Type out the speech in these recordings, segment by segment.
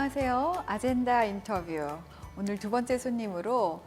안녕하세요. 아젠다 인터뷰. 오늘 두 번째 손님으로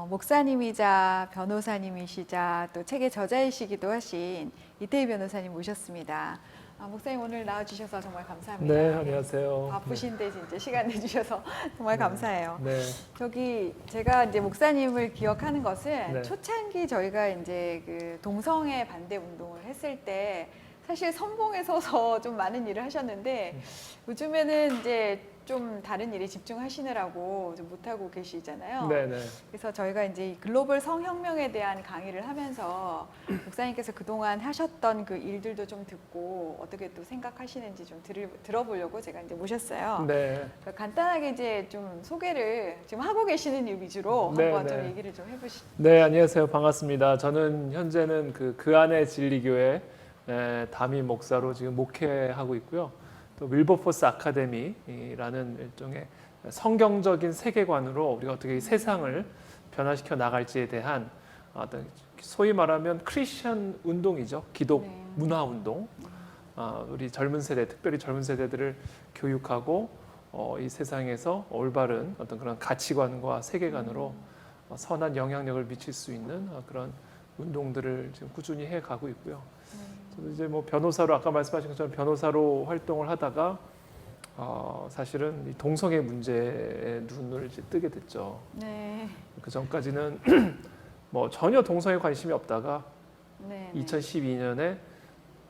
목사님이자 변호사님이시자 또 책의 저자이시기도 하신 이태희 변호사님 모셨습니다. 목사님 오늘 나와주셔서 정말 감사합니다. 네, 안녕하세요. 바쁘신데 진짜 시간 내주셔서 정말 감사해요. 네. 저기 제가 이제 목사님을 기억하는 것은 네. 초창기 저희가 이제 그 동성애 반대 운동을 했을 때 사실 선봉에 서서 좀 많은 일을 하셨는데 요즘에는 이제 좀 다른 일에 집중하시느라고 좀 못하고 계시잖아요. 네네. 그래서 저희가 이제 글로벌 성혁명에 대한 강의를 하면서 목사님께서 그동안 하셨던 그 일들도 좀 듣고 어떻게 또 생각하시는지 좀 들어보려고 제가 이제 모셨어요. 네. 간단하게 이제 좀 소개를 지금 하고 계시는 일 위주로 네, 한번 네. 좀 얘기를 좀 해보시죠. 네, 안녕하세요. 반갑습니다. 저는 현재는 그 안의 진리교회 담임 목사로 지금 목회하고 있고요. 또 윌버포스 아카데미라는 일종의 성경적인 세계관으로 우리가 어떻게 이 세상을 변화시켜 나갈지에 대한 어떤 소위 말하면 크리스천 운동이죠. 기독 네. 문화 운동. 우리 젊은 세대, 특별히 젊은 세대들을 교육하고 이 세상에서 올바른 어떤 그런 가치관과 세계관으로 선한 영향력을 미칠 수 있는 그런 운동들을 지금 꾸준히 해 가고 있고요. 저도 이제 뭐 변호사로 아까 말씀하신 것처럼 변호사로 활동을 하다가 사실은 이 동성애 문제에 눈을 이제 뜨게 됐죠. 네. 그 전까지는 뭐 전혀 동성애에 관심이 없다가 네. 2012년에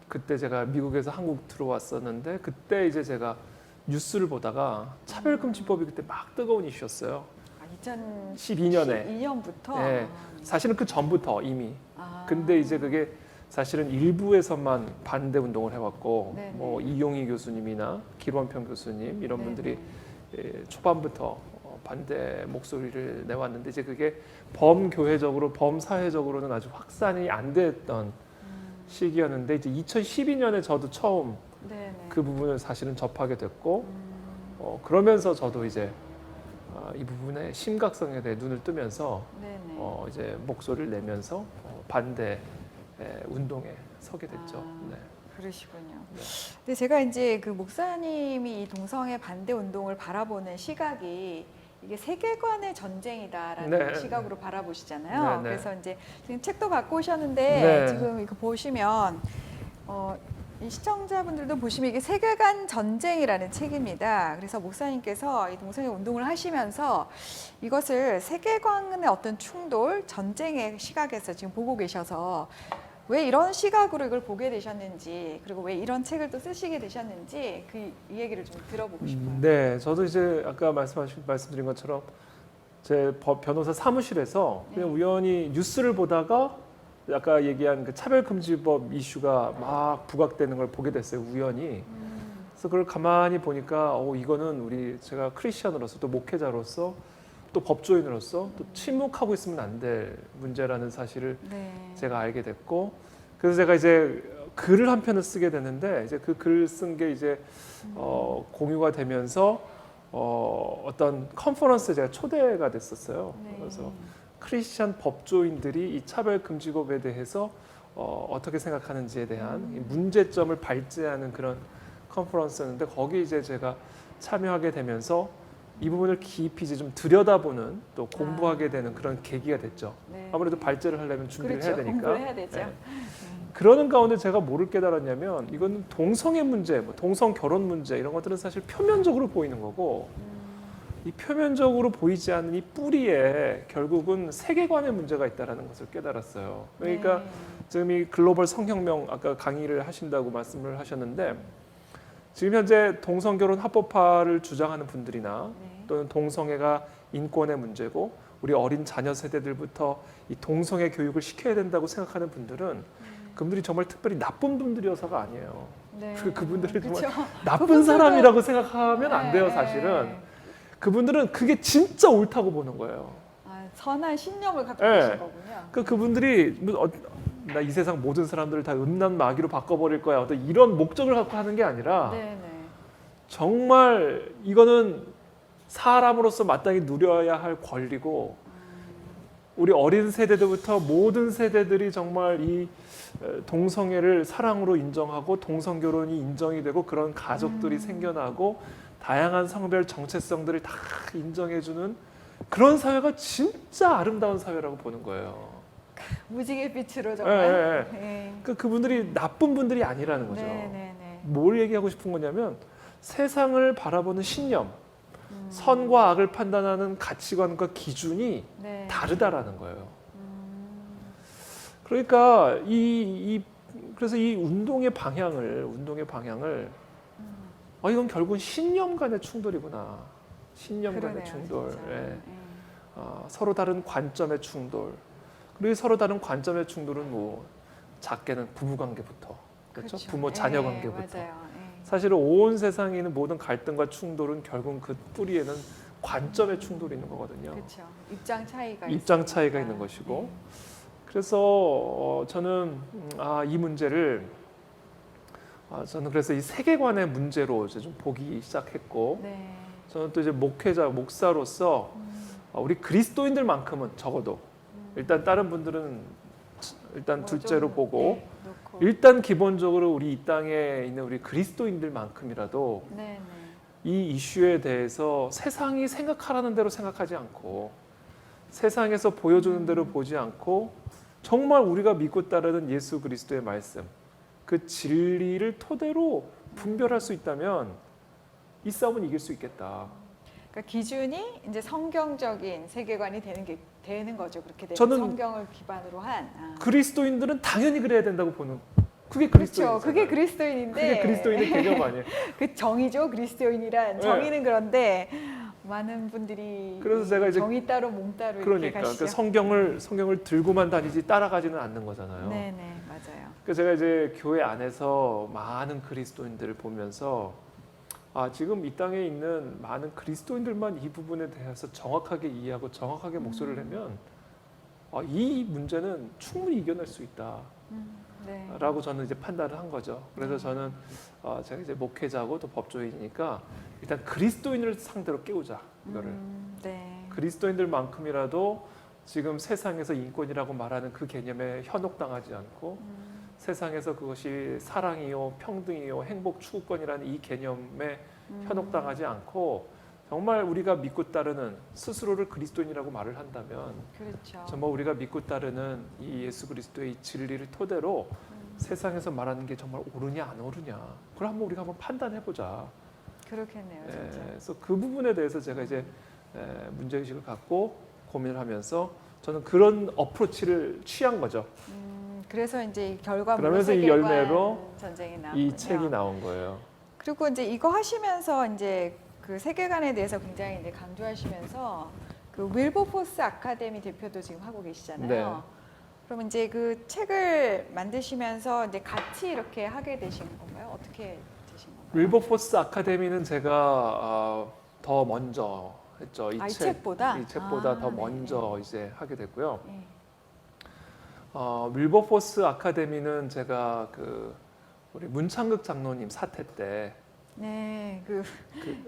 그때 제가 미국에서 한국 들어왔었는데 그때 이제 제가 뉴스를 보다가 차별금지법이 그때 막 뜨거운 이슈였어요. 2012년에 12년에. 2년부터. 네, 사실은 그 전부터 이미. 아. 근데 이제 그게 사실은 일부에서만 반대 운동을 해왔고, 네네. 뭐 이용희 교수님이나 길원평 교수님 이런 네네. 분들이 초반부터 반대 목소리를 내왔는데 이제 그게 범교회적으로 범사회적으로는 아주 확산이 안 됐던 시기였는데 이제 2012년에 저도 처음 네네. 그 부분을 사실은 접하게 됐고 그러면서 저도 이제 이 부분의 심각성에 대해 눈을 뜨면서 네네. 이제 목소리를 내면서 반대 운동에 서게 됐죠. 네. 그러시군요. 네. 근데 제가 이제 그 목사님이 이 동성애 반대 운동을 바라보는 시각이 이게 세계관의 전쟁이다라는 네. 시각으로 바라보시잖아요. 네, 네. 그래서 이제 지금 책도 갖고 오셨는데 네. 지금 이거 보시면 이 시청자분들도 보시면 이게 세계관 전쟁이라는 책입니다. 그래서 목사님께서 이 동성애 운동을 하시면서 이것을 세계관의 어떤 충돌, 전쟁의 시각에서 지금 보고 계셔서 왜 이런 시각으로 이걸 보게 되셨는지 그리고 왜 이런 책을 또 쓰시게 되셨는지 이 얘기를 좀 들어보고 싶어요. 네, 저도 이제 아까 말씀드린 것처럼 제 변호사 사무실에서 그냥 네. 우연히 뉴스를 보다가 아까 얘기한 그 차별금지법 이슈가 막 부각되는 걸 보게 됐어요. 우연히. 그래서 그걸 가만히 보니까 이거는 제가 크리스천으로서 또 목회자로서 또 법조인으로서 또 침묵하고 있으면 안 될 문제라는 사실을 네. 제가 알게 됐고 그래서 제가 이제 글을 한 편을 쓰게 됐는데 이제 그 글 쓴 게 이제 공유가 되면서 어떤 컨퍼런스에 제가 초대가 됐었어요. 네. 그래서 크리스천 법조인들이 이 차별금지법에 대해서 어떻게 생각하는지에 대한 이 문제점을 발제하는 그런 컨퍼런스였는데 거기 이제 제가 참여하게 되면서 이 부분을 깊이 이제 좀 들여다보는 또 공부하게 되는 그런 계기가 됐죠. 네. 아무래도 발제를 하려면 준비를 그렇죠. 해야 되니까. 공부를 해야 되죠. 네. 그러는 가운데 제가 뭐를 깨달았냐면 이건 동성애 문제, 뭐 동성 결혼 문제 이런 것들은 사실 표면적으로 보이는 거고 이 표면적으로 보이지 않는 이 뿌리에 결국은 세계관의 문제가 있다는 것을 깨달았어요. 그러니까 네. 지금 이 글로벌 성혁명 아까 강의를 하신다고 말씀을 하셨는데 지금 현재 동성결혼 합법화를 주장하는 분들이나 네. 또는 동성애가 인권의 문제고 우리 어린 자녀 세대들부터 이 동성애 교육을 시켜야 된다고 생각하는 분들은 그분들이 정말 특별히 나쁜 분들이어서가 아니에요. 네. 그분들을 정말 그렇죠. 나쁜 사람이라고 생각하면 안 돼요, 네. 사실은. 그분들은 그게 진짜 옳다고 보는 거예요. 선한 신념을 갖고 네. 계신 거군요. 그분들이 나 이 세상 모든 사람들을 다 음란 마귀로 바꿔버릴 거야. 어떤 이런 목적을 갖고 하는 게 아니라 네네. 정말 이거는 사람으로서 마땅히 누려야 할 권리고 우리 어린 세대들부터 모든 세대들이 정말 이 동성애를 사랑으로 인정하고 동성결혼이 인정이 되고 그런 가족들이 생겨나고 다양한 성별 정체성들을 다 인정해주는 그런 사회가 진짜 아름다운 사회라고 보는 거예요. 무지개 빛으로 정말. 예, 예. 네. 그분들이 나쁜 분들이 아니라는 거죠. 네. 뭘 얘기하고 싶은 거냐면 세상을 바라보는 신념, 선과 악을 판단하는 가치관과 기준이 네. 다르다라는 거예요. 그러니까 그래서 이 운동의 방향을 이건 결국은 신념 간의 충돌이구나. 신념 간의 그러네요, 충돌. 진짜. 예. 네. 서로 다른 관점의 충돌. 그리고 서로 다른 관점의 충돌은 뭐 작게는 부부 관계부터 그렇죠? 부모 자녀 관계부터. 맞아요. 사실은 온 세상에 있는 모든 갈등과 충돌은 결국 그 뿌리에는 관점의 충돌이 있는 거거든요. 그렇죠. 입장 차이가 있는 것이고. 그래서 저는 이 문제를 저는 그래서 이 세계관의 문제로 이제 좀 보기 시작했고, 네. 저는 또 이제 목사로서 우리 그리스도인들만큼은 적어도 일단 다른 분들은 일단 뭐 둘째로 좀, 보고 놓고. 일단 기본적으로 우리 이 땅에 있는 우리 그리스도인들만큼이라도 네. 이 이슈에 대해서 세상이 생각하라는 대로 생각하지 않고 세상에서 보여주는 대로 보지 않고 정말 우리가 믿고 따르는 예수 그리스도의 말씀, 그 진리를 토대로 분별할 수 있다면 이 싸움은 이길 수 있겠다. 그러니까 기준이 이제 성경적인 세계관이 되는 거죠. 그렇게 되면 저는 성경을 기반으로 한. 그리스도인들은 당연히 그래야 된다고 보는 그게 그렇죠. 그리스도인이잖아요. 그게 그리스도인인데. 그게 그리스도인의 개념 아니에요. 그 정의죠. 그리스도인이란 정의는 그런데 많은 분들이 그래서 제가 이제 정의 따로 몸 따로 이렇게 그러니까 가시죠. 성경을 들고만 다니지 따라가지는 않는 거잖아요. 네, 맞아요. 그래서 제가 이제 교회 안에서 많은 그리스도인들을 보면서 지금 이 땅에 있는 많은 그리스도인들만 이 부분에 대해서 정확하게 이해하고 정확하게 목소리를 내면 이 문제는 충분히 이겨낼 수 있다. 네. 라고 저는 이제 판단을 한 거죠. 그래서 저는 제가 이제 목회자고 또 법조인이니까 일단 그리스도인을 상대로 깨우자 이거를. 네. 그리스도인들만큼이라도 지금 세상에서 인권이라고 말하는 그 개념에 현혹당하지 않고 세상에서 그것이 사랑이요, 평등이요, 행복 추구권이라는 이 개념에 현혹당하지 않고 정말 우리가 믿고 따르는 스스로를 그리스도인이라고 말을 한다면 그렇죠. 정말 우리가 믿고 따르는 이 예수 그리스도의 진리를 토대로 세상에서 말하는 게 정말 옳으냐 안 옳으냐 그걸 우리가 한번 판단해 보자. 그렇겠네요, 진짜. 그래서 그 부분에 대해서 제가 이제 문제의식을 갖고 고민을 하면서 저는 그런 어프로치를 취한 거죠. 그래서 이제 결과물로 그러면서 이 세계관 열매로 전쟁이 이 나왔군요. 책이 나온 거예요. 그리고 이제 이거 하시면서 이제 그 세계관에 대해서 굉장히 이제 강조하시면서 그 윌버포스 아카데미 대표도 지금 하고 계시잖아요. 네. 그럼 이제 그 책을 만드시면서 이제 같이 이렇게 하게 되신 건가요? 어떻게 되신 건가요? 윌버포스 아카데미는 제가 더 먼저 했죠. 이 책보다? 이 책보다 더 네. 먼저 이제 하게 됐고요. 네. 윌버포스 아카데미는 제가 우리 문창극 장로님 사태 때 네, 그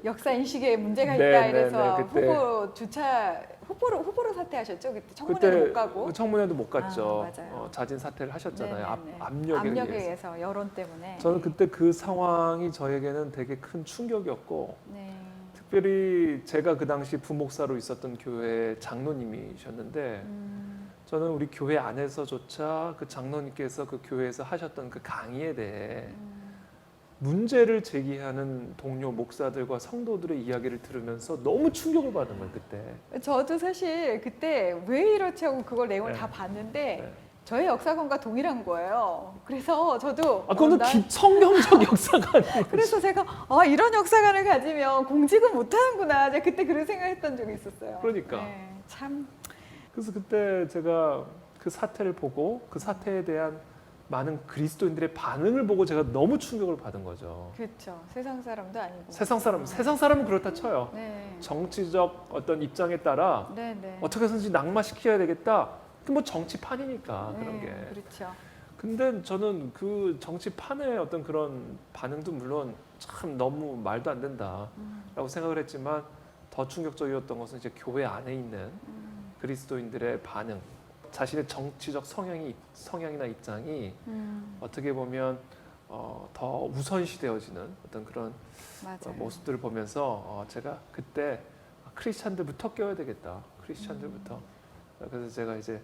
역사 인식에 문제가 있다 네, 이래서 네, 그때 후보로 사퇴하셨죠? 그때 청문회도 못 가고. 청문회도 못 갔죠. 맞아요. 자진 사퇴를 하셨잖아요. 네, 네. 압력에 의해서. 의해서 여론 때문에. 저는 그때 그 상황이 저에게는 되게 큰 충격이었고 네. 특별히 제가 그 당시 부목사로 있었던 교회 장로님이셨는데 저는 우리 교회 안에서조차 그 장로님께서 그 교회에서 하셨던 그 강의에 대해 문제를 제기하는 동료 목사들과 성도들의 이야기를 들으면서 너무 충격을 받은 거예요 그때. 저도 사실 그때 왜 이렇지 하고 그걸 내용을 네. 다 봤는데 네. 저의 역사관과 동일한 거예요. 그래서 저도 그거는 성경적 역사가 아니에요. 그래서 제가 이런 역사관을 가지면 공직은 못하는구나. 제가 그때 그런 생각했던 적이 있었어요. 그러니까. 네, 참. 그래서 그때 제가 그 사태를 보고 그 사태에 대한 많은 그리스도인들의 반응을 보고 제가 너무 충격을 받은 거죠. 그렇죠. 세상 사람도 아니고. 세상 사람은 그렇다 쳐요. 네. 정치적 어떤 입장에 따라 네. 어떻게 해서든지 낙마시켜야 되겠다. 뭐 정치판이니까 그런 게. 그렇죠. 근데 저는 그 정치판의 어떤 그런 반응도 물론 참 너무 말도 안 된다라고 생각을 했지만 더 충격적이었던 것은 이제 교회 안에 있는 그리스도인들의 반응, 자신의 정치적 성향이나 입장이 어떻게 보면 더 우선시되어지는 어떤 그런 맞아요. 모습들을 보면서 제가 그때 크리스찬들부터 껴야 되겠다. 크리스찬들부터. 그래서 제가 이제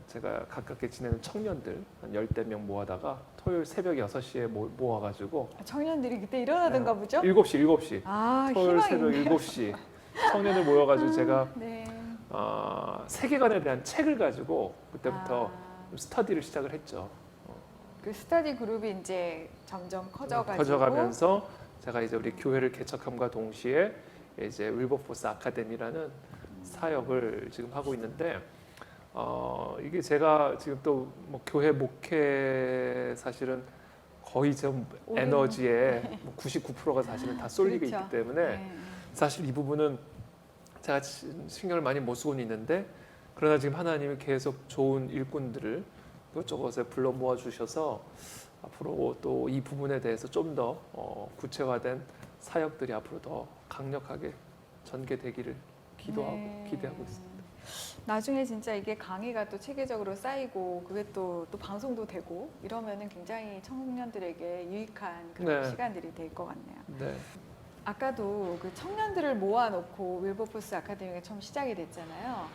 제가 가깝게 지내는 청년들 한 10대 명 모아다가 토요일 새벽 6시에 모아가지고 청년들이 그때 일어나던가 보죠? 7시. 아, 토요일 희망이 새벽 있네요. 7시 청년을 모여가지고 제가 네. 세계관에 대한 책을 가지고 그때부터 아, 스터디를 시작을 했죠. 그 스터디 그룹이 이제 점점 커져가지고 커져가면서 제가 이제 우리 교회를 개척함과 동시에 이제 윌버포스 아카데미라는 사역을 지금 하고 있는데 이게 제가 지금 또 뭐 교회 목회 사실은 거의 좀 오른- 에너지의 99%가 사실은 다 쏠리고 그렇죠. 있기 때문에 네. 사실 이 부분은 제가 신경을 많이 못 쓰고는 있는데 그러나 지금 하나님이 계속 좋은 일꾼들을 이것저것에 불러 모아 주셔서 앞으로 또 이 부분에 대해서 좀 더 구체화된 사역들이 앞으로 더 강력하게 전개되기를 기도하고 네. 기대하고 있습니다. 나중에 진짜 이게 강의가 또 체계적으로 쌓이고 그게 또 방송도 되고 이러면은 굉장히 청년들에게 유익한 그런 네. 시간들이 될 것 같네요. 네, 아까도 그 청년들을 모아놓고 윌버포스 아카데미가 처음 시작이 됐잖아요.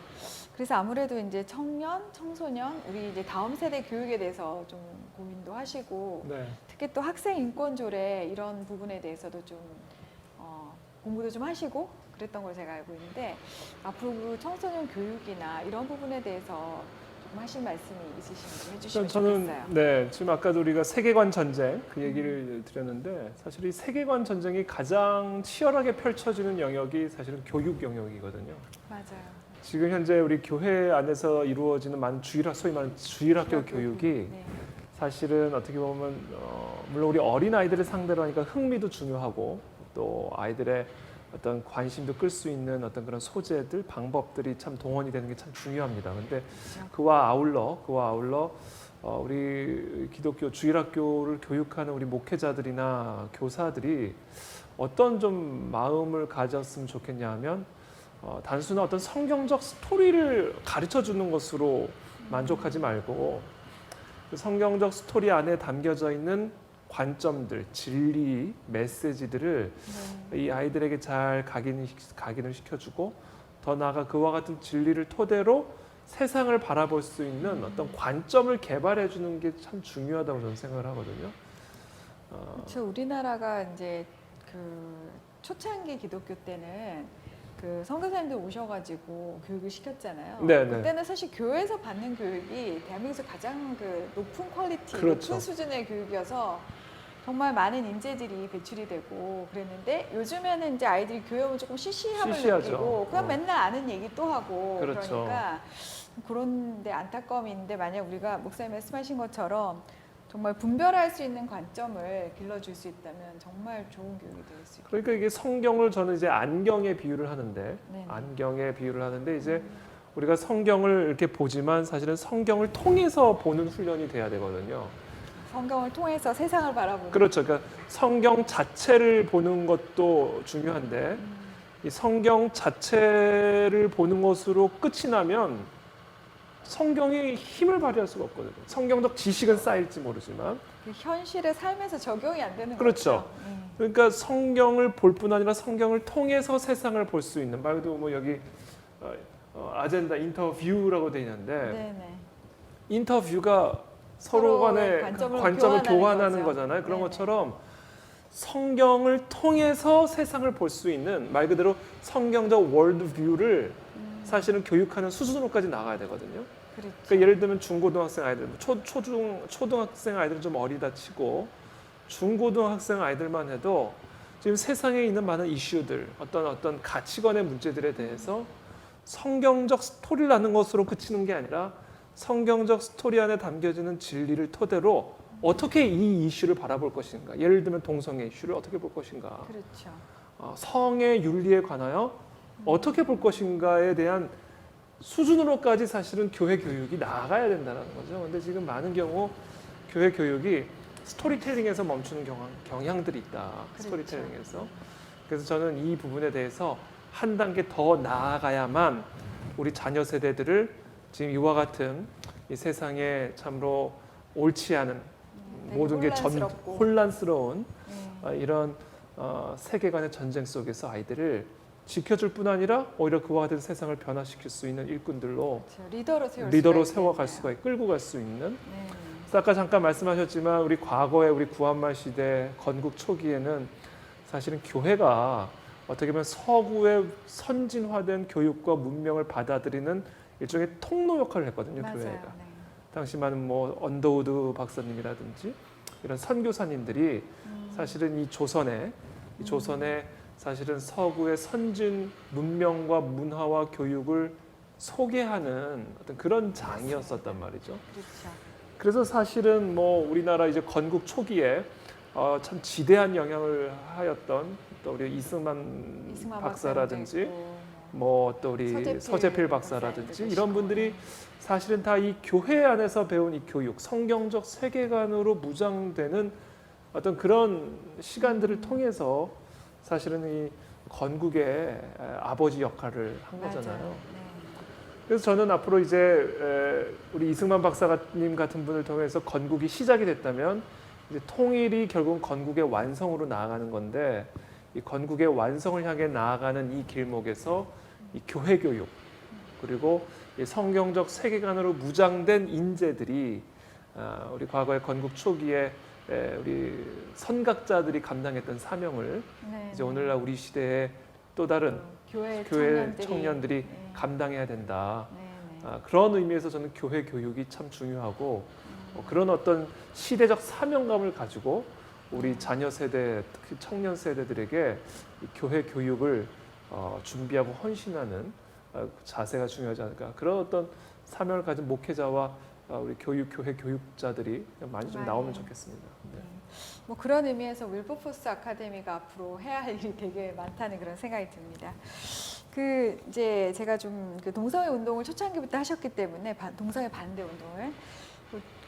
그래서 아무래도 이제 청년, 청소년, 우리 이제 다음 세대 교육에 대해서 좀 고민도 하시고 네. 특히 또 학생 인권 조례 이런 부분에 대해서도 좀 공부도 좀 하시고 그랬던 걸 제가 알고 있는데 앞으로 그 청소년 교육이나 이런 부분에 대해서 좀 하실 말씀이 있으시면 좀 해주시면 저는 좋겠어요. 네 지금 아까도 우리가 세계관 전쟁 그 얘기를 드렸는데 사실 이 세계관 전쟁이 가장 치열하게 펼쳐지는 영역이 사실은 교육 영역이거든요. 맞아요. 지금 현재 우리 교회 안에서 이루어지는 많은 소위 말하는 주일학교 교육이 네. 사실은 어떻게 보면 물론 우리 어린 아이들을 상대로 하니까 흥미도 중요하고 또 아이들의 어떤 관심도 끌 수 있는 어떤 그런 소재들, 방법들이 참 동원이 되는 게 참 중요합니다. 근데 그렇죠. 그와 아울러 우리 기독교 주일학교를 교육하는 우리 목회자들이나 교사들이 어떤 좀 마음을 가졌으면 좋겠냐 하면 단순한 어떤 성경적 스토리를 가르쳐 주는 것으로 만족하지 말고 그 성경적 스토리 안에 담겨져 있는 관점들, 진리, 메시지들을 네. 이 아이들에게 잘 각인을 시켜주고 더 나아가 그와 같은 진리를 토대로 세상을 바라볼 수 있는 어떤 관점을 개발해 주는 게 참 중요하다고 저는 생각을 하거든요. 그렇죠. 우리나라가 이제 그 초창기 기독교 때는 그 선교사님들 오셔가지고 교육을 시켰잖아요. 네네. 그때는 사실 교회에서 받는 교육이 대한민국에서 가장 그 높은 퀄리티, 그렇죠. 높은 수준의 교육이어서 정말 많은 인재들이 배출이 되고 그랬는데 요즘에는 이제 아이들이 교회 오면 조금 시시함을 시시하죠. 느끼고 그냥 맨날 아는 얘기 또 하고 그렇죠. 그러니까 그런데 안타까움이 있는데 만약 우리가 목사님 말씀하신 것처럼 정말 분별할 수 있는 관점을 길러줄 수 있다면 정말 좋은 교육이 될 수 있고. 그러니까 이게 성경을 저는 이제 안경에 비유를 하는데 네네. 안경에 비유를 하는데 이제 우리가 성경을 이렇게 보지만 사실은 성경을 통해서 보는 훈련이 돼야 되거든요. 성경을 통해서 세상을 바라보는. 그렇죠. 그러니까 성경 자체를 보는 것도 중요한데 이 성경 자체를 보는 것으로 끝이 나면 성경이 힘을 발휘할 수가 없거든요. 성경적 지식은 쌓일지 모르지만 그 현실의 삶에서 적용이 안 되는 그렇죠. 거죠. 그러니까 성경을 볼 뿐 아니라 성경을 통해서 세상을 볼 수 있는 말 그대로 뭐 여기 아젠다 인터뷰라고 돼 있는데 네네. 인터뷰가 서로 간의 관점을 교환하는 거죠. 거잖아요. 그런 네네. 것처럼 성경을 통해서 세상을 볼 수 있는 말 그대로 성경적 월드뷰를 사실은 교육하는 수준으로까지 나가야 되거든요. 그렇죠. 그러니까 예를 들면 중고등학생 아이들, 초등학생 아이들은 좀 어리다 치고 중고등학생 아이들만 해도 지금 세상에 있는 많은 이슈들, 어떤 가치관의 문제들에 대해서 성경적 스토리라는 것으로 그치는 게 아니라 성경적 스토리 안에 담겨지는 진리를 토대로 어떻게 이 이슈를 바라볼 것인가. 예를 들면 동성애 이슈를 어떻게 볼 것인가. 그렇죠. 성의 윤리에 관하여 어떻게 볼 것인가에 대한 수준으로까지 사실은 교회 교육이 나아가야 된다는 거죠. 근데 지금 많은 경우 교회 교육이 스토리텔링에서 멈추는 경향들이 있다. 그렇죠. 스토리텔링에서. 그래서 저는 이 부분에 대해서 한 단계 더 나아가야만 우리 자녀 세대들을 지금 이와 같은 이 세상에 참으로 옳지 않은 되게 모든 게 혼란스럽고. 혼란스러운 네. 이런 세계관의 전쟁 속에서 아이들을 지켜줄 뿐 아니라 오히려 그와 같은 세상을 변화시킬 수 있는 일꾼들로 그렇죠. 리더로 세워갈 수가 있고 끌고 갈 수 있는. 네. 그래서 아까 잠깐 말씀하셨지만 우리 과거에 우리 구한말 시대 건국 초기에는 사실은 교회가 어떻게 보면 서구의 선진화된 교육과 문명을 받아들이는 일종의 통로 역할을 했거든요. 맞아요. 교회가. 네. 당시 많은 뭐 언더우드 박사님이라든지 이런 선교사님들이 사실은 이 조선에 사실은 서구의 선진 문명과 문화와 교육을 소개하는 어떤 그런 장이었었단 말이죠. 그렇죠. 그래서 사실은 뭐 우리나라 이제 건국 초기에 참 지대한 영향을 하였던 또 우리 이승만 박사라든지 뭐 또 우리 서재필 박사라든지 이런 분들이 사실은 다 이 교회 안에서 배운 이 교육, 성경적 세계관으로 무장되는 어떤 그런 시간들을 통해서 사실은 이 건국의 아버지 역할을 한 거잖아요. 맞아요. 그래서 저는 앞으로 이제 우리 이승만 박사님 같은 분을 통해서 건국이 시작이 됐다면 이제 통일이 결국 건국의 완성으로 나아가는 건데 이 건국의 완성을 향해 나아가는 이 길목에서 이 교회 교육 그리고 이 성경적 세계관으로 무장된 인재들이 우리 과거의 건국 초기에 우리 선각자들이 감당했던 사명을 네. 이제 오늘날 우리 시대의 또 다른 교회 청년들이 네. 감당해야 된다. 네, 네. 그런 의미에서 저는 교회 교육이 참 중요하고 그런 어떤 시대적 사명감을 가지고 우리 자녀 세대, 특히 청년 세대들에게 이 교회 교육을 준비하고 헌신하는 자세가 중요하지 않을까. 그런 어떤 사명을 가진 목회자와 우리 교회 교육자들이 많이 좀 나오면 좋겠습니다. 네. 뭐 그런 의미에서 윌버포스 아카데미가 앞으로 해야 할 일이 되게 많다는 그런 생각이 듭니다. 그 이제 제가 좀 그 동성애 운동을 초창기부터 하셨기 때문에 동성애 반대 운동을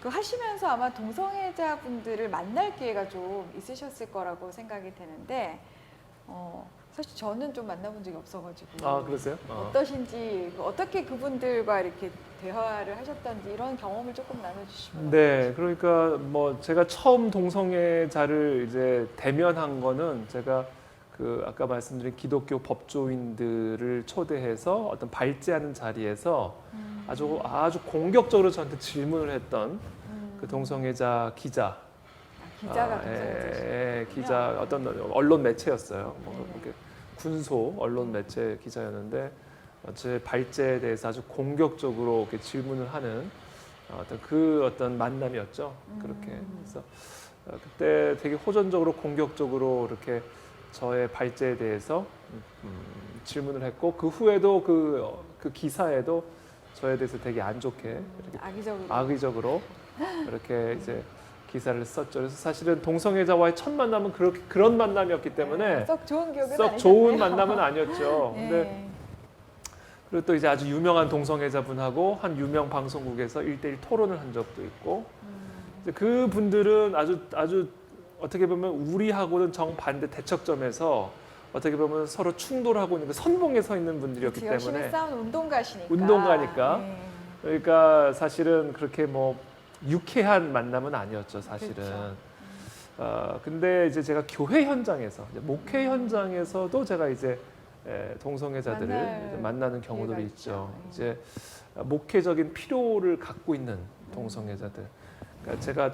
그 하시면서 아마 동성애자분들을 만날 기회가 좀 있으셨을 거라고 생각이 되는데 사실 저는 좀 만나본 적이 없어가지고 아, 그러세요? 어떠신지 어떻게 그분들과 이렇게 대화를 하셨던지 이런 경험을 조금 나눠주시면 네, 그러니까 뭐 제가 처음 동성애자를 이제 대면한 거는 제가 그 아까 말씀드린 기독교 법조인들을 초대해서 어떤 발제하는 자리에서 아주 공격적으로 저한테 질문을 했던 그 동성애자 기자. 기자가 동성애자시죠? 기자 어떤 언론 매체였어요. 뭐 네네. 이렇게 군소 언론 매체 기자였는데 제 발제에 대해서 아주 공격적으로 이렇게 질문을 하는 어떤 만남이었죠. 그렇게 그래서 그때 되게 호전적으로 공격적으로 이렇게 저의 발제에 대해서 질문을 했고 그 후에도 그 기사에도 저에 대해서 되게 안 좋게 이렇게 악의적으로 이렇게 이제 기사를 썼죠. 그래서 사실은 동성애자와의 첫 만남은 그런 만남이었기 때문에 썩 좋은 기억은 썩 좋은 만남은 아니었죠. 네. 근데 그리고 또 이제 아주 유명한 동성애자분하고 한 유명 방송국에서 1대1 토론을 한 적도 있고 이제 그 분들은 아주 어떻게 보면 우리하고는 정반대 대척점에서 어떻게 보면 서로 충돌하고 있는 그 선봉에 서 있는 분들이었기 때문에 열심히 싸운 운동가시니까. 운동가니까. 네. 그러니까 사실은 그렇게 뭐 유쾌한 만남은 아니었죠, 사실은. 그렇죠. 근데 이제 제가 교회 현장에서, 이제 목회 현장에서도 제가 이제 동성애자들을 이제 만나는 경우들이 있죠. 이제 목회적인 필요를 갖고 있는 동성애자들. 그러니까 제가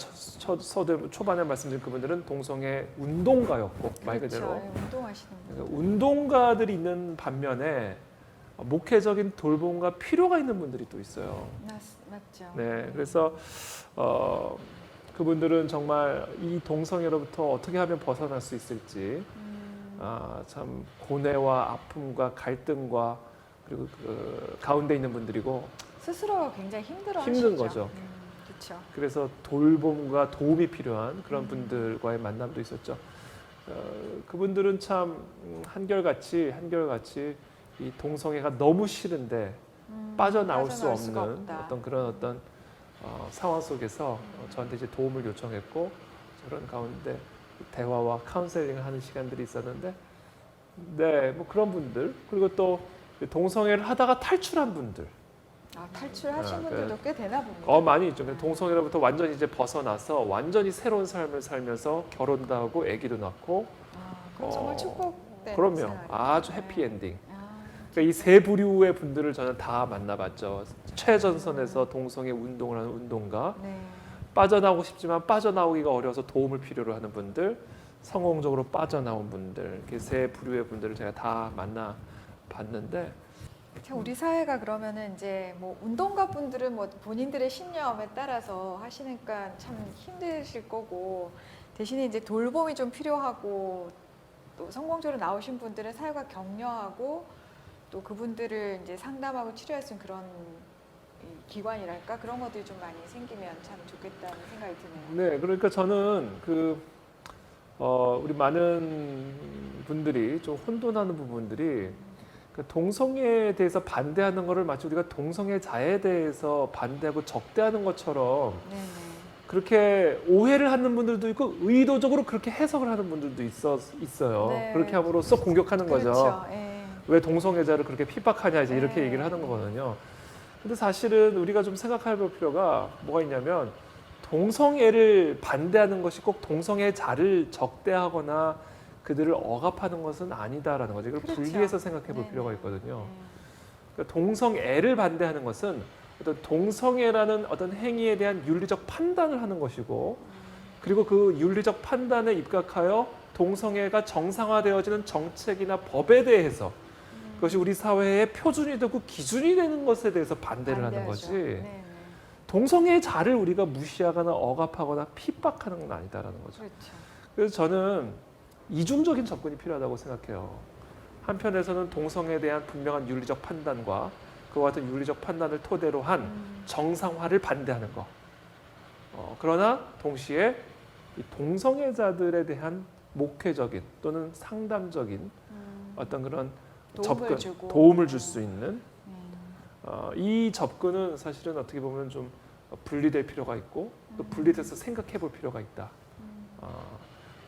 초반에 말씀드린 그분들은 동성애 운동가였고 말 그대로. 그렇죠. 운동하시는 분. 그러니까 운동가들이 있는 반면에 목회적인 돌봄과 필요가 있는 분들이 또 있어요. 맞죠. 네, 그래서 그분들은 정말 이 동성애로부터 어떻게 하면 벗어날 수 있을지 참 고뇌와 아픔과 갈등과 그리고 그 가운데 있는 분들이고 스스로가 굉장히 힘든 거죠. 그렇죠. 그래서 돌봄과 도움이 필요한 그런 분들과의 만남도 있었죠. 그분들은 참 한결같이 이 동성애가 너무 싫은데 빠져나올 수 없는 어떤 상황 속에서 저한테 이제 도움을 요청했고 그런 가운데 대화와 카운셀링을 하는 시간들이 있었는데 네, 뭐 그런 분들 그리고 또 동성애를 하다가 탈출한 분들 탈출하신 아, 분들도 꽤 되나 봅니다. 많이 있죠. 동성애로부터 완전히 이제 벗어나서 완전히 새로운 삶을 살면서 결혼도 하고 아기도 낳고. 그건 정말 축복된 그럼요. 생활이에요. 아주 해피엔딩. 아, 그러니까 이 세 부류의 분들을 저는 다 만나봤죠. 최전선에서 동성애 운동을 하는 운동가, 네. 빠져나오고 싶지만 빠져나오기가 어려워서 도움을 필요로 하는 분들, 성공적으로 빠져나온 분들, 이렇게 세 부류의 분들을 제가 다 만나봤는데, 참 우리 사회가 그러면은 이제 뭐 운동가 분들은 뭐 본인들의 신념에 따라서 하시니까 참 힘드실 거고, 대신에 이제 돌봄이 좀 필요하고 또 성공적으로 나오신 분들은 사회가 격려하고 또 그분들을 이제 상담하고 치료할 수 있는 그런 이 기관이랄까 그런 것들이 좀 많이 생기면 참 좋겠다는 생각이 드네요. 네, 그러니까 저는 우리 많은 분들이 좀 혼돈하는 부분들이 그 동성애에 대해서 반대하는 거를 마치 우리가 동성애자에 대해서 반대하고 적대하는 것처럼 네네. 그렇게 오해를 하는 분들도 있고 의도적으로 그렇게 해석을 하는 분들도 있어요. 네. 그렇게 함으로써 공격하는 거죠. 그렇죠. 예. 왜 동성애자를 그렇게 핍박하냐 이제 이렇게 네. 얘기를 하는 거거든요. 근데 사실은 우리가 좀 생각해 볼 필요가 뭐가 있냐면 동성애를 반대하는 것이 꼭 동성애자를 적대하거나 그들을 억압하는 것은 아니다라는 거죠. 이걸 그렇죠. 분리해서 생각해 볼 네네. 필요가 있거든요. 네. 그러니까 동성애를 반대하는 것은 어떤 동성애라는 어떤 행위에 대한 윤리적 판단을 하는 것이고 그리고 그 윤리적 판단에 입각하여 동성애가 정상화되어지는 정책이나 법에 대해서 그것이 우리 사회의 표준이 되고 기준이 되는 것에 대해서 반대를 하는 반대하죠. 거지. 네네. 동성애자를 우리가 무시하거나 억압하거나 핍박하는 건 아니다라는 거죠. 그렇죠. 그래서 저는 이중적인 접근이 필요하다고 생각해요. 한편에서는 동성애에 대한 분명한 윤리적 판단과 그와 같은 윤리적 판단을 토대로 한 정상화를 반대하는 것. 그러나 동시에 이 동성애자들에 대한 목회적인 또는 상담적인 어떤 그런 도움을 주고. 도움을 줄 수 있는 음. 이 접근은 사실은 어떻게 보면 좀 분리될 필요가 있고 또 분리돼서 생각해 볼 필요가 있다.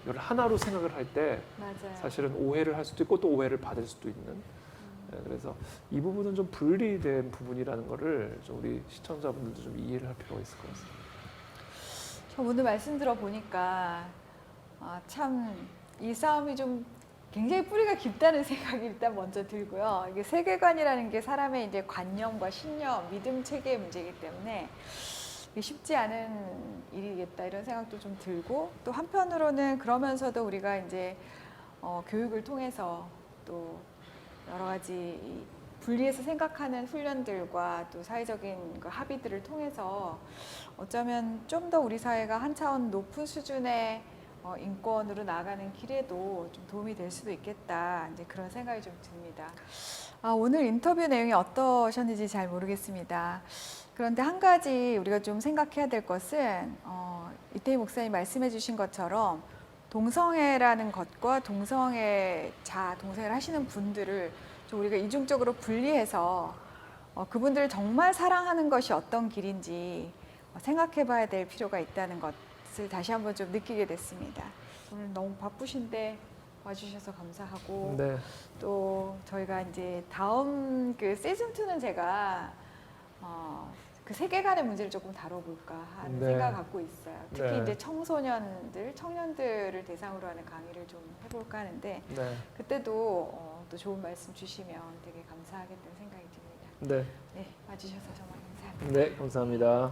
이걸 하나로 생각을 할 때 맞아요. 사실은 오해를 할 수도 있고 또 오해를 받을 수도 있는. 그래서 이 부분은 좀 분리된 부분이라는 거를 좀 우리 시청자분들도 좀 이해를 할 필요가 있을 것 같습니다. 저 오늘 말씀 들어보니까 참 이 싸움이 좀 굉장히 뿌리가 깊다는 생각이 일단 먼저 들고요. 이게 세계관이라는 게 사람의 이제 관념과 신념, 믿음 체계의 문제이기 때문에 이게 쉽지 않은 일이겠다 이런 생각도 좀 들고 또 한편으로는 그러면서도 우리가 이제 교육을 통해서 또 여러 가지 이 분리해서 생각하는 훈련들과 또 사회적인 그 합의들을 통해서 어쩌면 좀 더 우리 사회가 한 차원 높은 수준의 인권으로 나아가는 길에도 좀 도움이 될 수도 있겠다 이제 그런 생각이 좀 듭니다. 오늘 인터뷰 내용이 어떠셨는지 잘 모르겠습니다. 그런데 한 가지 우리가 좀 생각해야 될 것은 이태희 목사님 말씀해 주신 것처럼 동성애라는 것과 동성애를 하시는 분들을 좀 우리가 이중적으로 분리해서 그분들을 정말 사랑하는 것이 어떤 길인지 생각해 봐야 될 필요가 있다는 것을 다시 한번 좀 느끼게 됐습니다. 오늘 너무 바쁘신데 와주셔서 감사하고 네. 또 저희가 이제 다음 그 시즌2는 제가 그 세계관의 문제를 조금 다뤄볼까 하는 네. 생각을 갖고 있어요. 특히 네. 이제 청년들을 대상으로 하는 강의를 좀 해볼까 하는데 네. 그때도 또 좋은 말씀 주시면 되게 감사하겠다는 생각이 듭니다. 네. 네, 와주셔서 정말 감사합니다. 네, 감사합니다.